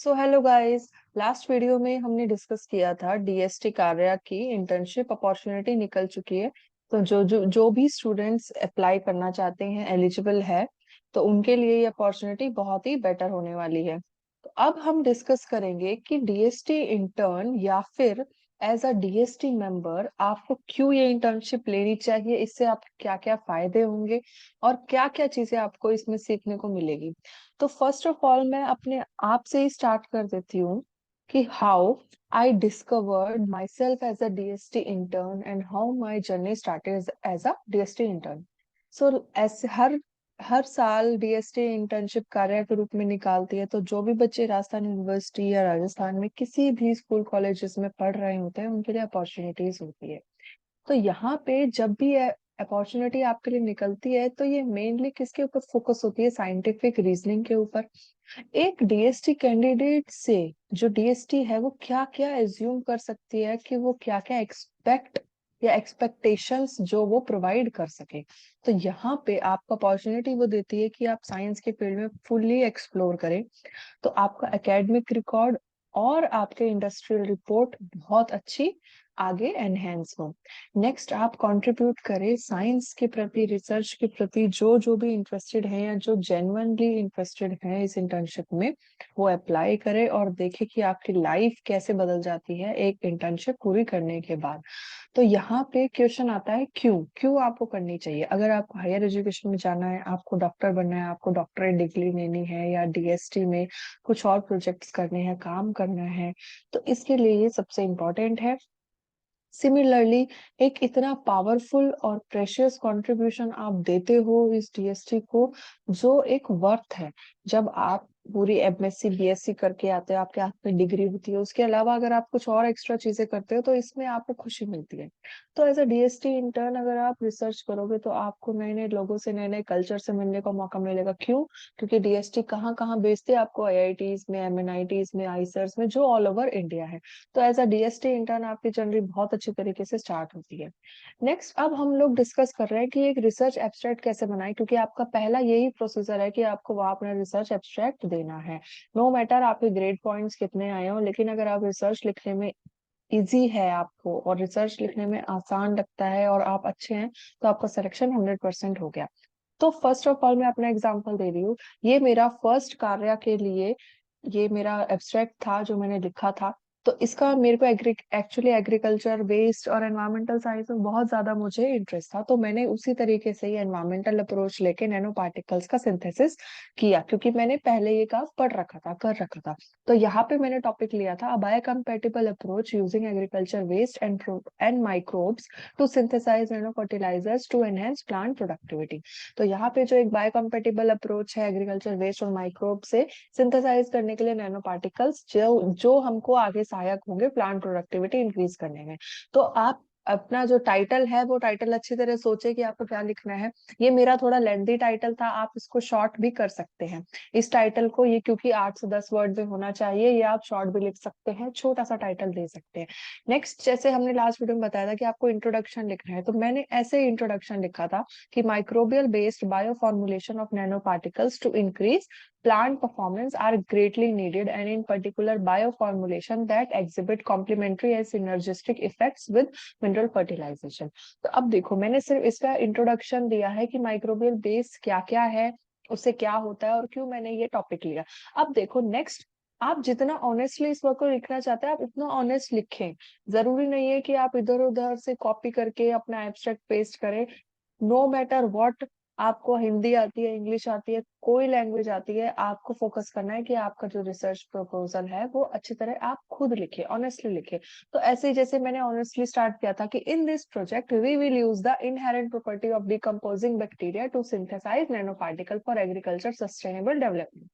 So hello guys. Last video में हमने discuss किया था डीएसटी कार्या की इंटर्नशिप अपॉर्चुनिटी निकल चुकी है। तो जो भी स्टूडेंट्स अप्लाई करना चाहते हैं, एलिजिबल है, तो उनके लिए ये अपॉर्चुनिटी बहुत ही बेटर होने वाली है। तो अब हम डिस्कस करेंगे कि डीएसटी इंटर्न या फिर एज अ डीएसटी मेंबर आपको क्यों ये इंटर्नशिप लेनी चाहिए, इससे आप क्या क्या फायदे होंगे और क्या क्या चीजें आपको इसमें सीखने को मिलेगी। तो फर्स्ट ऑफ ऑल मैं अपने आप से ही स्टार्ट कर देती हूँ कि how I discovered myself as a DST intern and how my journey started as a DST intern. So ऐसे हर साल डीएसटी इंटर्नशिप कार्य के रूप में निकालती है। तो जो भी बच्चे राजस्थान यूनिवर्सिटी या राजस्थान में किसी भी स्कूल कॉलेजेस में पढ़ रहे होते हैं, उनके लिए अपॉर्चुनिटीज होती है। तो यहाँ पे जब भी अपॉर्चुनिटी आपके लिए निकलती है, तो ये मेनली किसके ऊपर फोकस होती है? साइंटिफिक रीजनिंग के ऊपर। एक डीएसटी कैंडिडेट से जो डीएसटी है वो क्या क्या एज्यूम कर सकती है कि वो क्या क्या एक्सपेक्ट या एक्सपेक्टेशंस जो वो प्रोवाइड कर सके। तो यहाँ पे आपको अपॉर्चुनिटी वो देती है कि आप साइंस के फील्ड में फुल्ली एक्सप्लोर करें। तो आपका एकेडमिक रिकॉर्ड और आपके इंडस्ट्रियल रिपोर्ट बहुत अच्छी आगे एनहेंस हो। नेक्स्ट, आप कंट्रीब्यूट करें साइंस के प्रति, रिसर्च के प्रति। जो जो भी इंटरेस्टेड है या जो जेन्युइनली इंटरेस्टेड है इस इंटर्नशिप में, वो अप्लाई करे और देखे कि आपकी लाइफ कैसे बदल जाती है एक इंटर्नशिप पूरी करने के बाद। तो यहाँ पे क्वेश्चन आता है क्यों क्यों आपको करनी चाहिए। अगर आपको हायर एजुकेशन में जाना है, आपको डॉक्टर बनना है, आपको डॉक्टरेट डिग्री लेनी है, या डीएसटी में कुछ और प्रोजेक्ट्स करने हैं, काम करना है, तो इसके लिए ये सबसे इम्पोर्टेंट है। सिमिलरली, एक इतना पावरफुल और प्रेशियस कंट्रीब्यूशन आप देते हो इस डीएसटी को, जो एक वर्थ है। जब आप पूरी एमएससी बीएससी करके आते हो, आपके हाथ में डिग्री होती है, उसके अलावा अगर आप कुछ और एक्स्ट्रा चीजें करते हो तो इसमें आपको खुशी मिलती है। तो एज अ डीएसटी इंटर्न अगर आप रिसर्च करोगे तो आपको नए नए लोगों से, नए नए कल्चर से मिलने का मौका मिलेगा। क्यों? क्योंकि डीएसटी कहाँ कहाँ बेचते हैं आपको, आईआईटीज में, एमएनआईटीज में, आईसर्स में, जो ऑल ओवर इंडिया है। तो एज अ डीएसटी इंटर्न आपकी जर्नी बहुत अच्छी तरीके से स्टार्ट होती है। नेक्स्ट, अब हम लोग डिस्कस कर रहे हैं कि एक रिसर्च एब्स्ट्रैक्ट कैसे बनाए, क्योंकि आपका पहला यही प्रोसीजर है कि आपको वहां अपना रिसर्च एब्स्ट्रैक्ट देना है। नो मैटर आपके ग्रेड पॉइंट्स कितने आए हो, लेकिन अगर आप रिसर्च लिखने में इजी है आपको और रिसर्च लिखने में आसान लगता है और आप अच्छे हैं, तो आपका सिलेक्शन 100% हो गया। तो फर्स्ट ऑफ ऑल मैं अपना एग्जांपल दे रही हूँ। ये मेरा फर्स्ट कार्य के लिए ये मेरा एब्स्ट्रैक्ट था जो मैंने लिखा था। तो इसका मेरे को एक्चुअली एग्रीकल्चर वेस्ट और एनवायरमेंटल साइंस में बहुत ज्यादा मुझे इंटरेस्ट था। तो मैंने उसी तरीके से ही एनवायरमेंटल अप्रोच लेके नैनो पार्टिकल्स का सिंथेसिस किया, क्योंकि मैंने पहले ये काम पढ़ रखा था, कर रखा था। तो यहाँ पे मैंने टॉपिक लिया था biocompatible approach using agriculture waste and microbes to synthesize nano fertilizers to enhance plant productivity. तो यहाँ पे जो एक बायोकम्पेटिबल अप्रोच है एग्रीकल्चर वेस्ट और माइक्रोब से सिंथेसाइज करने के लिए नैनो पार्टिकल्स, जो जो हमको आगे सहायक होंगे प्लांट प्रोडक्टिविटी इंक्रीज करने में। तो आप अपना जो टाइटल है वो टाइटल अच्छी तरह सोचे कि आपको क्या लिखना है। ये मेरा थोड़ा लेंथी टाइटल था, आप इसको शॉर्ट भी कर सकते हैं। इस टाइटल को, ये क्योंकि 8 से 10 वर्ड में होना चाहिए, ये आप शॉर्ट भी लिख सकते हैं, छोटा सा टाइटल दे सकते हैं। नेक्स्ट, जैसे हमने लास्ट वीडियो में बताया था कि आपको इंट्रोडक्शन लिखना है, तो मैंने ऐसे इंट्रोडक्शन लिखा था कि microbial based bio formulation of nano particles to increase plant performance are greatly needed, and in particular bioformulation that exhibit complementary and synergistic effects with mineral fertilization। तो अब देखो, मैंने सिर्फ इसका इंट्रोडक्शन दिया है कि माइक्रोबियल बेस क्या क्या है, उससे क्या होता है और क्यों मैंने ये टॉपिक लिया। अब देखो नेक्स्ट, आप जितना ऑनेस्टली इस वर्क को लिखना चाहते हैं आप उतना ऑनेस्ट लिखें। जरूरी नहीं है कि आप इधर उधर से कॉपी करके अपना एब्स्ट्रैक्ट पेस्ट करें। नो मैटर व्हाट, आपको हिंदी आती है, इंग्लिश आती है, कोई लैंग्वेज आती है, आपको फोकस करना है कि आपका जो रिसर्च प्रपोजल है वो अच्छी तरह आप खुद लिखे, ऑनेस्टली लिखे। तो ऐसे ही जैसे मैंने ऑनेस्टली स्टार्ट किया था कि in this project we will use the inherent property of decomposing bacteria to synthesize nano particle for agriculture sustainable development.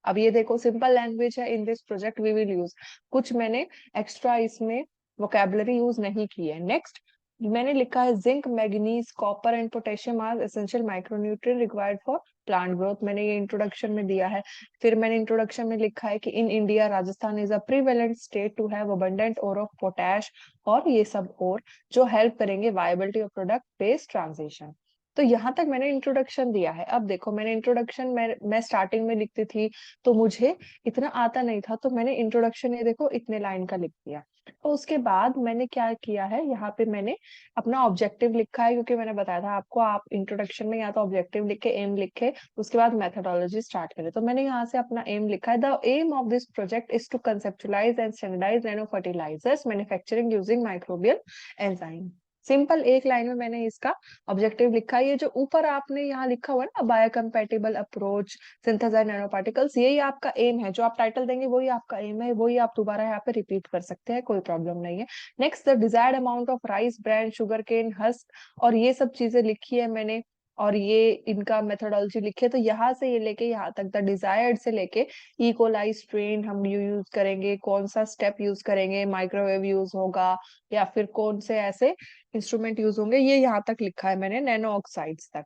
अब ये देखो, सिंपल लैंग्वेज है, in this project we will use, कुछ मैंने एक्स्ट्रा इसमें वोकेबलरी यूज नहीं की है। नेक्स्ट, मैंने लिखा है zinc, manganese, copper and potassium are essential micronutrient required for plant growth, मैंने ये इंट्रोडक्शन में दिया है। फिर मैंने इंट्रोडक्शन में लिखा है कि in India Rajasthan is a prevalent state to have abundant ore of potash, और ये सब और जो हेल्प करेंगे viability of product based transition. तो यहाँ तक मैंने इंट्रोडक्शन दिया है। अब देखो मैंने इंट्रोडक्शन मैं स्टार्टिंग में लिखती थी तो मुझे इतना आता नहीं था, तो मैंने इंट्रोडक्शन ये देखो इतने लाइन का लिख दिया। तो उसके बाद मैंने क्या किया है, यहाँ पे मैंने अपना ऑब्जेक्टिव लिखा है, क्योंकि मैंने बताया था आपको आप इंट्रोडक्शन में या तो ऑब्जेक्टिव लिख के एम लिखे, उसके बाद मेथोडोलॉजी स्टार्ट करें। तो मैंने यहाँ से अपना एम लिखा है, the aim of this project is to conceptualize and standardize nano fertilizers manufacturing using microbial enzyme. Simple एक लाइन में मैंने इसका ऑब्जेक्टिव लिखा है। ये जो ऊपर आपने यहाँ लिखा हुआ है ना, biocompatible approach synthesize nano particles, यही आपका एम है। जो आप टाइटल देंगे वही आपका एम है, वही आप दोबारा यहाँ पे रिपीट कर सकते हैं, कोई प्रॉब्लम नहीं है। Next, the desired amount of rice bran sugar cane husk, और ये सब चीजें लिखी है मैंने, और ये इनका मेथोडोलॉजी लिखे। तो यहाँ से ये लेके यहाँ तक द डिजायर्ड से लेके इकोलाई स्ट्रेन हम यूज करेंगे, कौन सा स्टेप यूज करेंगे, माइक्रोवेव यूज होगा या फिर कौन से ऐसे इंस्ट्रूमेंट यूज होंगे, ये यहाँ तक लिखा है मैंने नैनो ऑक्साइड्स तक।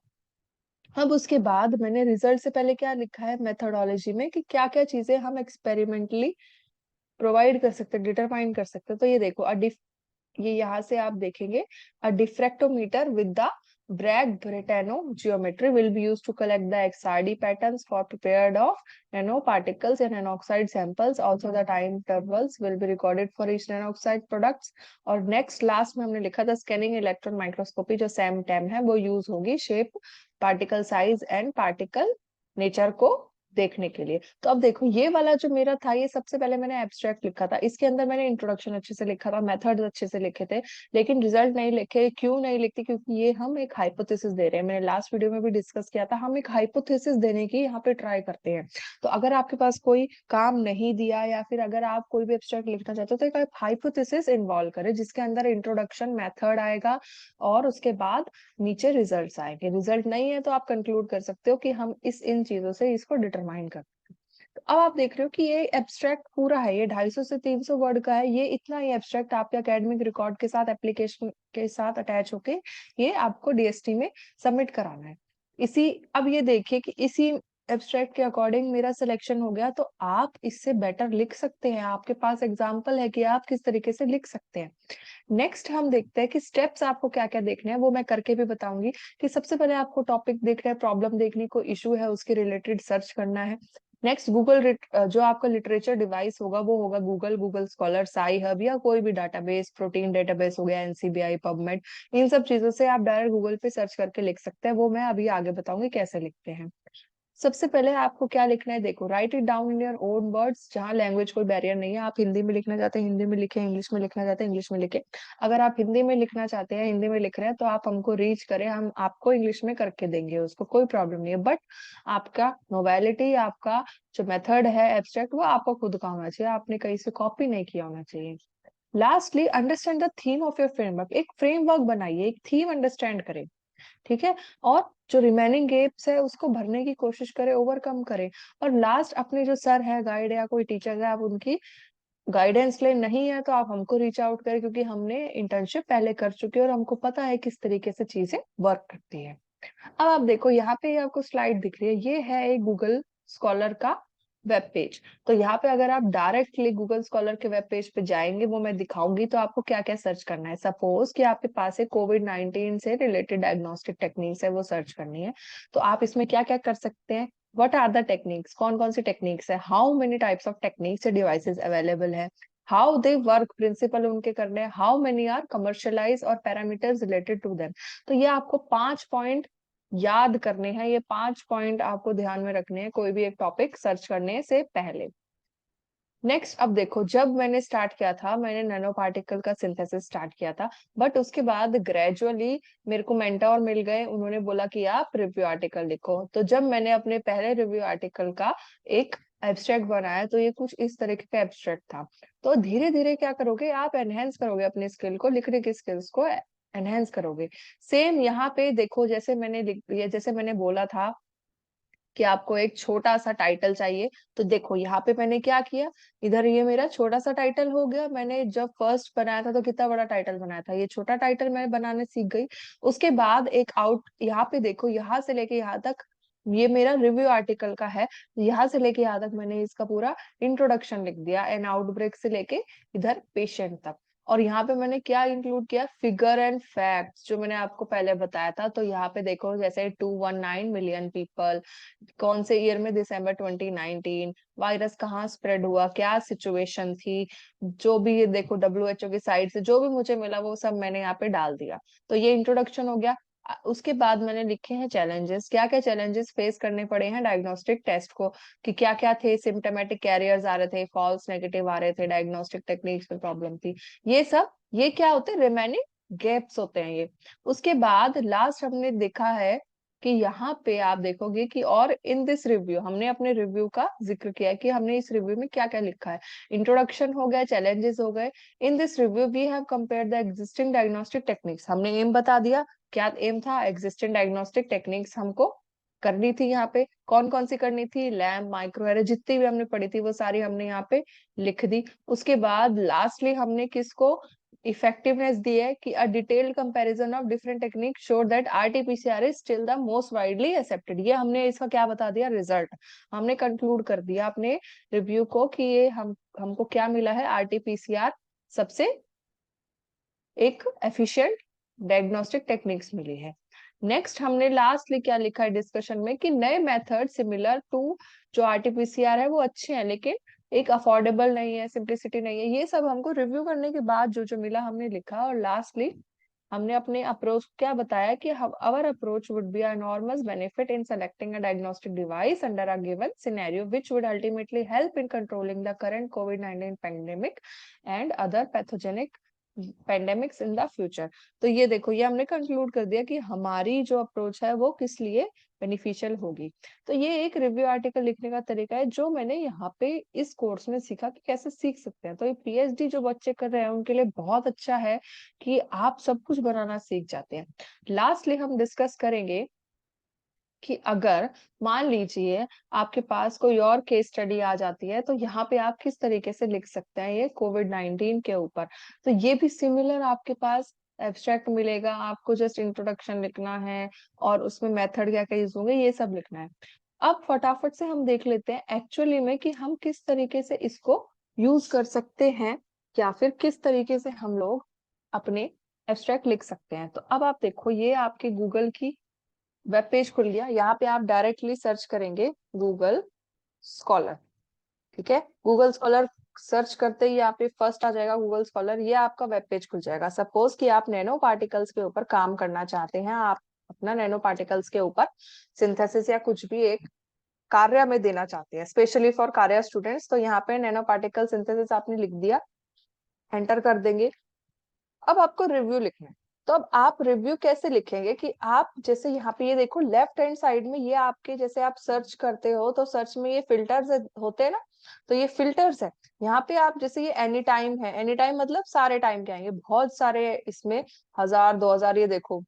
अब उसके बाद मैंने रिजल्ट से पहले क्या लिखा है मेथोडोलॉजी में, कि क्या क्या चीजें हम एक्सपेरिमेंटली प्रोवाइड कर सकते हैं, डिटरमाइन कर सकते हैं। तो ये देखो ये यहाँ से आप देखेंगे, a diffractometer with the Bragg Brentano geometry will be used to collect the XRD patterns for prepared of nanoparticles and nanoxide samples. Also, the time intervals will be recorded for each nanoxide products. और next last में हमने लिखा था scanning electron microscopy जो Sam time है वो use होगी shape, particle size and particle nature को देखने के लिए। तो अब देखो ये वाला जो मेरा था, ये सबसे पहले मैंने एब्स्ट्रैक्ट लिखा था, इसके अंदर मैंने इंट्रोडक्शन अच्छे से लिखा था, मेथड्स अच्छे से लिखे थे, लेकिन रिजल्ट नहीं लिखे। क्यों नहीं लिखती? क्योंकि ये हम एक हाइपोथेसिस दे रहे हैं, मैंने लास्ट वीडियो में भी डिस्कस किया था, हम एक हाइपोथेसिस देने की यहाँ पे ट्राई करते हैं। तो अगर आपके पास कोई काम नहीं दिया या फिर अगर आप कोई भी एब्स्ट्रैक्ट लिखना चाहते हो तो एक हाइपोथेसिस इन्वॉल्व करें, जिसके अंदर इंट्रोडक्शन मेथड आएगा और उसके बाद नीचे रिजल्ट्स आएंगे। रिजल्ट नहीं है तो आप कंक्लूड कर सकते हो कि हम इन चीजों से इसको डिटरमाइन करते हैं। तो अब आप देख रहे हो कि ये एब्स्ट्रैक्ट पूरा है, ये 250 से 300 वर्ड का है। ये इतना ही एब्स्ट्रैक्ट आपके एकेडमिक रिकॉर्ड के साथ एप्लीकेशन के साथ अटैच होके ये आपको डीएसटी में सबमिट कराना है। अब ये देखिए कि इसी एब्स्ट्रैक्ट के अकॉर्डिंग मेरा सिलेक्शन हो गया, तो आप इससे बेटर लिख सकते हैं। आपके पास एग्जाम्पल है कि आप किस तरीके से लिख सकते हैं। नेक्स्ट हम देखते हैं कि स्टेप्स आपको क्या क्या देखने हैं, वो मैं करके भी बताऊंगी। कि सबसे पहले आपको टॉपिक देखना है, प्रॉब्लम देखनी, कोई इशू है उसके रिलेटेड सर्च करना है। नेक्स्ट जो आपका लिटरेचर डिवाइस होगा वो होगा गूगल स्कॉलर, साई हब या कोई भी डाटाबेस, प्रोटीन डेटाबेस हो गया, एनसीबीआई, पबमेड, इन सब चीजों से आप डायरेक्ट गूगल पे सर्च करके लिख सकते हैं। वो मैं अभी आगे बताऊंगी कैसे लिखते हैं। सबसे पहले आपको क्या लिखना है, देखो right it down in your own words. जहाँ लैंग्वेज कोई बैरियर नहीं है, आप हिंदी में लिखना चाहते हैं हिंदी में लिखे, इंग्लिश में लिखना चाहते हैं इंग्लिश में लिखे। अगर आप हिंदी में लिखना चाहते हैं, हिंदी में लिख रहे हैं, तो आप हमको रीच करें, हम आपको इंग्लिश में करके देंगे, उसको कोई प्रॉब्लम नहीं है। बट आपका नोवेलिटी, आपका जो मेथड है एब्स्ट्रैक्ट, वो आपको खुद का होना चाहिए, आपने कहीं से कॉपी नहीं किया होना चाहिए। Lastly, understand the theme of your framework. एक फ्रेमवर्क बनाइए, एक थीम अंडरस्टैंड करें, ठीक है। और जो रिमेनिंग गैप्स है उसको भरने की कोशिश करें, ओवरकम करें। और लास्ट, अपने जो सर है, गाइड या कोई टीचर है, आप उनकी गाइडेंस ले, नहीं है तो आप हमको रीच आउट करें, क्योंकि हमने इंटर्नशिप पहले कर चुके हैं और हमको पता है किस तरीके से चीजें वर्क करती है। अब आप देखो यहाँ पे आपको स्लाइड दिख रही है, ये है एक गूगल स्कॉलर का वेब पेज। तो यहाँ पे अगर आप डायरेक्टली गूगल स्कॉलर के वेब पेज पे जाएंगे, वो मैं दिखाऊंगी, तो आपको क्या क्या सर्च करना है। सपोज कि आपके पास कोविड-19 से रिलेटेड डायग्नोस्टिक टेक्निक्स है, वो सर्च करनी है। तो आप इसमें क्या क्या कर सकते हैं, व्हाट आर द टेक्निक्स, कौन कौन सी टेक्निक्स है, how many types of techniques devices available है, हाउ दे वर्क, प्रिंसिपल उनके करने हैं, हाउ मेनी आर कमर्शियलाइज और पैरामीटर्स रिलेटेड टू देम। तो ये आपको 5 पॉइंट याद करने हैं, ये 5 पॉइंट आपको ध्यान में रखने हैं कोई भी एक टॉपिक सर्च करने से पहले। नेक्स्ट, अब देखो जब मैंने स्टार्ट किया था, मैंने नैनो पार्टिकल का सिंथेसिस स्टार्ट किया था, बट उसके बाद ग्रेजुअली मेरे को मेंटोर मिल गए, उन्होंने बोला कि आप रिव्यू आर्टिकल लिखो। तो जब मैंने अपने पहले रिव्यू आर्टिकल का एक एब्स्ट्रैक्ट बनाया, तो ये कुछ इस तरीके का एब्स्ट्रैक्ट था। तो धीरे धीरे क्या करोगे, आप एनहेंस करोगे अपने स्किल को, लिखने की स्किल्स को एनहेंस करोगे। सेम यहाँ पे देखो, जैसे मैंने बोला था कि आपको एक छोटा सा टाइटल चाहिए, तो देखो यहाँ पे मैंने क्या किया, इधर ये मेरा छोटा सा टाइटल हो गया। मैंने जब फर्स्ट बनाया था तो कितना बड़ा टाइटल बनाया था, ये छोटा टाइटल मैं बनाने सीख गई। उसके बाद एक आउट, यहाँ पे देखो यहाँ से लेके यहाँ तक ये मेरा रिव्यू आर्टिकल का है, यहाँ से लेके यहाँ तक मैंने इसका पूरा इंट्रोडक्शन लिख दिया, एंड आउटब्रेक से लेके इधर पेशेंट तक। और यहाँ पे मैंने क्या इंक्लूड किया, फिगर एंड फैक्ट्स, जो मैंने आपको पहले बताया था। तो यहाँ पे देखो जैसे 219 मिलियन पीपल, कौन से ईयर में, दिसंबर 2019, वायरस कहाँ स्प्रेड हुआ, क्या सिचुएशन थी, जो भी ये देखो WHO की साइड से जो भी मुझे मिला वो सब मैंने यहाँ पे डाल दिया। तो ये इंट्रोडक्शन हो गया। उसके बाद मैंने लिखे हैं चैलेंजेस, क्या क्या चैलेंजेस फेस करने पड़े हैं डायग्नोस्टिक टेस्ट को, कि क्या क्या थे, सिम्टोमेटिक कैरियर्स आ रहे थे, फॉल्स नेगेटिव आ रहे थे, डायग्नोस्टिक टेक्निक्स में प्रॉब्लम थी, ये सब, ये क्या होते हैं, रिमेनिंग गैप्स होते हैं ये। उसके बाद लास्ट हमने देखा है कि यहाँ पे आप देखोगे कि, और इन दिस रिव्यू, हमने अपने रिव्यू का जिक्र किया कि हमने इस रिव्यू में क्या क्या लिखा है। इंट्रोडक्शन हो गया, चैलेंजेस हो गए। In this review we have compare the existing diagnostic techniques, हमने एम बता दिया, क्या एम था, एग्जिस्टिंग डायग्नोस्टिक टेक्निक्स हमको करनी थी। यहाँ पे कौन कौन सी करनी थी, लैम्प, माइक्रो एरे, जितनी भी हमने पढ़ी थी वो सारी हमने यहाँ पे लिख दी। उसके बाद लास्टली हमने किसको इफेक्टिवनेस दी है, कि a detailed comparison of different technique show that RTPCR is still the most widely accepted. ये हमने इसका क्या बता दिया, रिजल्ट हमने कंक्लूड कर दिया अपने रिव्यू को, कि ये हमको क्या मिला है, आरटीपीसीआर सबसे एक एफिशिएंट डायग्नोस्टिक टेक्निक्स मिली है। नेक्स्ट हमने लास्टली क्या लिखा है डिस्कशन में, कि नए मेथड सिमिलर टू जो आरटीपीसीआर है वो अच्छे हैं, लेकिन एक अफोर्डेबल नहीं है, सिंप्लिसिटी नहीं है। ये सब हमको रिव्यू करने के बाद जो जो मिला हमने लिखा। और लास्टली हमने अपने अप्रोच क्या बताया, कि our approach would be an enormous benefit in selecting a diagnostic device under a given scenario, which would ultimately help in controlling the current COVID-19 pandemic and other pathogenic pandemics in the future. तो ये देखो, ये हमने conclude कर दिया कि हमारी जो अप्रोच है वो किस लिए बेनिफिशियल होगी। तो ये एक रिव्यू आर्टिकल लिखने का तरीका है जो मैंने यहाँ पे इस कोर्स में सीखा कि कैसे सीख सकते हैं। तो ये पीएचडी जो बच्चे कर रहे हैं उनके लिए बहुत अच्छा है कि आप सब कुछ बनाना सीख जाते हैं। लास्टली हम डिस्कस करेंगे कि अगर मान लीजिए आपके पास कोई और केस स्टडी आ जाती है, तो यहाँ पे आप किस तरीके से लिख सकते हैं ये कोविड-19 के ऊपर। तो ये भी सिमिलर आपके पास एब्स्ट्रैक्ट मिलेगा, आपको जस्ट इंट्रोडक्शन लिखना है और उसमें मेथड क्या क्या यूज होंगे ये सब लिखना है। अब फटाफट से हम देख लेते हैं एक्चुअली में कि हम किस तरीके से इसको यूज कर सकते हैं, या फिर किस तरीके से हम लोग अपने एब्स्ट्रैक्ट लिख सकते हैं। तो अब आप देखो, ये आपके गूगल की वेब पेज खुल गया। यहाँ पे आप डायरेक्टली सर्च करेंगे गूगल स्कॉलर, ठीक है। गूगल स्कॉलर सर्च करते ही यहाँ पे फर्स्ट आ जाएगा गूगल स्कॉलर, ये आपका वेब पेज खुल जाएगा। सपोज कि आप नैनो पार्टिकल्स के ऊपर काम करना चाहते हैं, आप अपना नैनो पार्टिकल्स के ऊपर सिंथेसिस या कुछ भी एक कार्य में देना चाहते हैं, स्पेशली फॉर कार्य स्टूडेंट्स। तो यहाँ पे नैनो पार्टिकल सिंथेसिस आपने लिख दिया, एंटर कर देंगे। अब आपको रिव्यू लिखना है। तो अब आप रिव्यू कैसे लिखेंगे, कि आप जैसे यहाँ पे ये देखो लेफ्ट हैंड साइड में, ये आपके जैसे आप सर्च करते हो तो सर्च में ये फिल्टर्स होते हैं ना, तो ये फिल्टर्स है। यहाँ पे आप जैसे ये एनी टाइम है, एनी टाइम मतलब सारे टाइम के आएंगे, बहुत सारे इसमें 1000 2000, ये देखो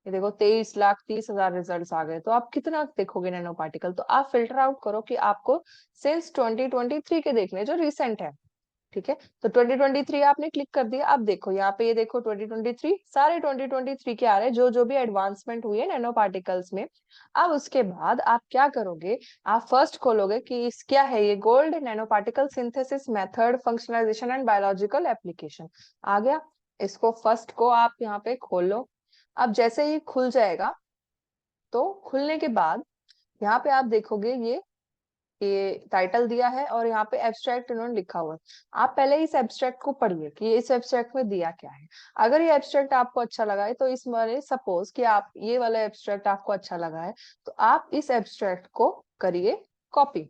23,30,000 रिजल्ट्स आ गए। तो आप कितना देखोगे नैनो पार्टिकल, तो आप फिल्टर आउट करो कि आपको सिंस 2023 के देखने जो रिसेंट है, ठीक है। तो 2023 आपने क्लिक कर दिया। अब देखो यहाँ पे, ये देखो 2023 सारे 2023 के आ रहे हैं, जो जो भी एडवांसमेंट हुई है नैनो पार्टिकल्स में। अब उसके बाद आप क्या करोगे, आप फर्स्ट खोलोगे कि इस क्या है, ये gold nano particle synthesis method functionalization and biological application आ गया। इसको फर्स्ट को आप यहाँ पे खोलो। अब जैसे ही खुल जाएगा, तो खुलने के बाद यहाँ पे आप देखोगे ये टाइटल दिया है और यहाँ पे एब्स्ट्रैक्ट इन्होंने लिखा हुआ है। आप पहले इस एब्स्ट्रैक्ट को पढ़िए कि इस एब्स्ट्रैक्ट में दिया क्या है। अगर ये एब्स्ट्रैक्ट आपको अच्छा लगा है, तो इसमें सपोज कि आप ये वाला एब्स्ट्रैक्ट आपको अच्छा लगा है, तो आप इस एब्स्ट्रैक्ट को करिए कॉपी।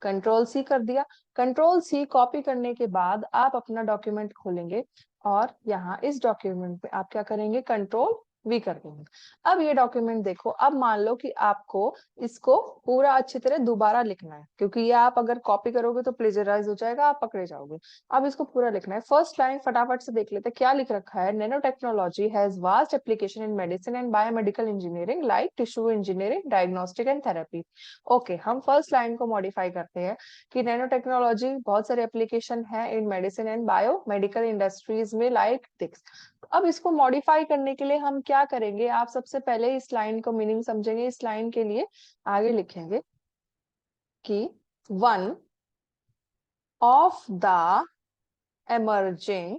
कंट्रोल सी कर दिया। कंट्रोल सी कॉपी करने के बाद आप अपना डॉक्यूमेंट खोलेंगे और यहाँ इस डॉक्यूमेंट पे आप क्या करेंगे, कंट्रोल वी कर देंगे। अब ये डॉक्यूमेंट देखो, अब मान लो कि आपको इसको पूरा अच्छी तरह दोबारा लिखना है, क्योंकि ये आप अगर कॉपी करोगे तो प्लेजराइज हो जाएगा, आप पकड़े जाओगे। अब इसको पूरा लिखना है। फर्स्ट लाइन फटाफट से देख लेते हैं क्या लिख रखा है। Nano technology has vast application in medicine and biomedical engineering like tissue engineering, diagnostic and therapy. Okay, हम फर्स्ट लाइन को मॉडिफाई करते हैं कि नैनो टेक्नोलॉजी बहुत सारे एप्लीकेशन है in medicine and bio medical industries में लाइक दिस। अब इसको मॉडिफाई करने के लिए हम क्या करेंगे, आप सबसे पहले इस लाइन को मीनिंग समझेंगे। इस लाइन के लिए आगे लिखेंगे कि one of the emerging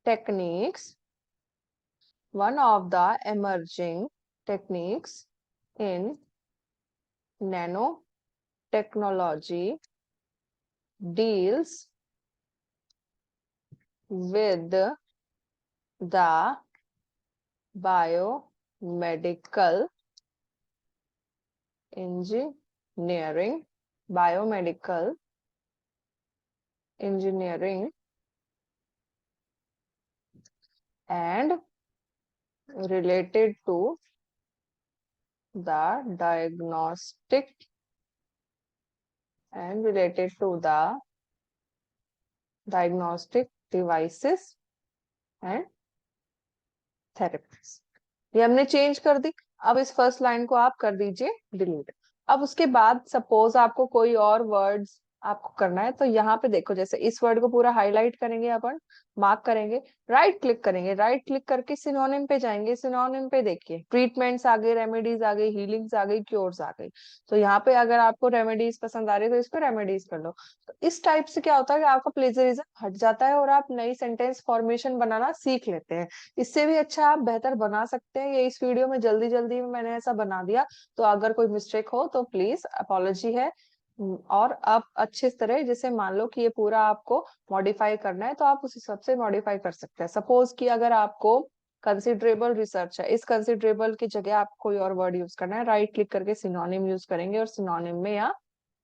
techniques, one of the emerging techniques in nanotechnology deals with the biomedical engineering, biomedical engineering and related to the diagnostic and related to the diagnostic devices and therapies। ये हमने change कर दी। अब इस first line को आप कर दीजिए delete. अब उसके बाद सपोज आपको कोई और वर्ड्स आपको करना है, तो यहाँ पे देखो, जैसे इस वर्ड को पूरा हाईलाइट करेंगे, अपन मार्क करेंगे, राइट क्लिक करेंगे, राइट क्लिक करके सिनोनिम पे जाएंगे। सिनोनिम पे देखिए ट्रीटमेंट्स आ गए, रेमेडीज आ गई, हीलिंग्स आ गई, क्योर्स आ गई। तो यहाँ पे अगर आपको रेमेडीज पसंद आ रही है तो इस पे रेमेडीज कर लो। तो इस टाइप से क्या होता है कि आपका प्लेजरिज्म हट जाता है और आप नई सेंटेंस फॉर्मेशन बनाना सीख लेते हैं। इससे भी अच्छा आप बेहतर बना सकते हैं। ये इस वीडियो में जल्दी जल्दी में मैंने ऐसा बना दिया, तो अगर कोई मिस्टेक हो तो प्लीज अपॉलॉजी है। और आप अच्छे तरह, जैसे मान लो कि ये पूरा आपको मॉडिफाई करना है, तो आप उस हिसाब से मॉडिफाई कर सकते हैं। सपोज कि अगर आपको कंसिडरेबल रिसर्च है, इस कंसिडरेबल की जगह आप कोई और वर्ड यूज करना है, राइट क्लिक करके सिनोनिम यूज करेंगे और सिनोनिम में या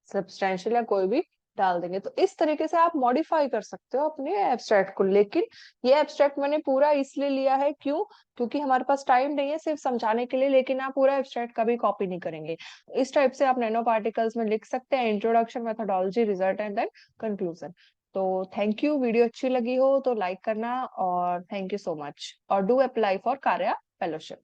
सब्सटेंशियल या कोई भी डाल देंगे। तो इस तरीके से आप मॉडिफाई कर सकते हो अपने एब्स्ट्रैक्ट को। लेकिन ये एब्स्ट्रैक्ट मैंने पूरा इसलिए लिया है, क्यों? क्योंकि हमारे पास टाइम नहीं है सिर्फ समझाने के लिए, लेकिन आप पूरा एब्स्ट्रैक्ट कभी कॉपी नहीं करेंगे। इस टाइप से आप नैनो पार्टिकल्स में लिख सकते हैं, introduction, methodology, result and then conclusion. तो थैंक यू। वीडियो अच्छी लगी हो तो लाइक करना, और थैंक यू सो मच, और do apply for Karya fellowship.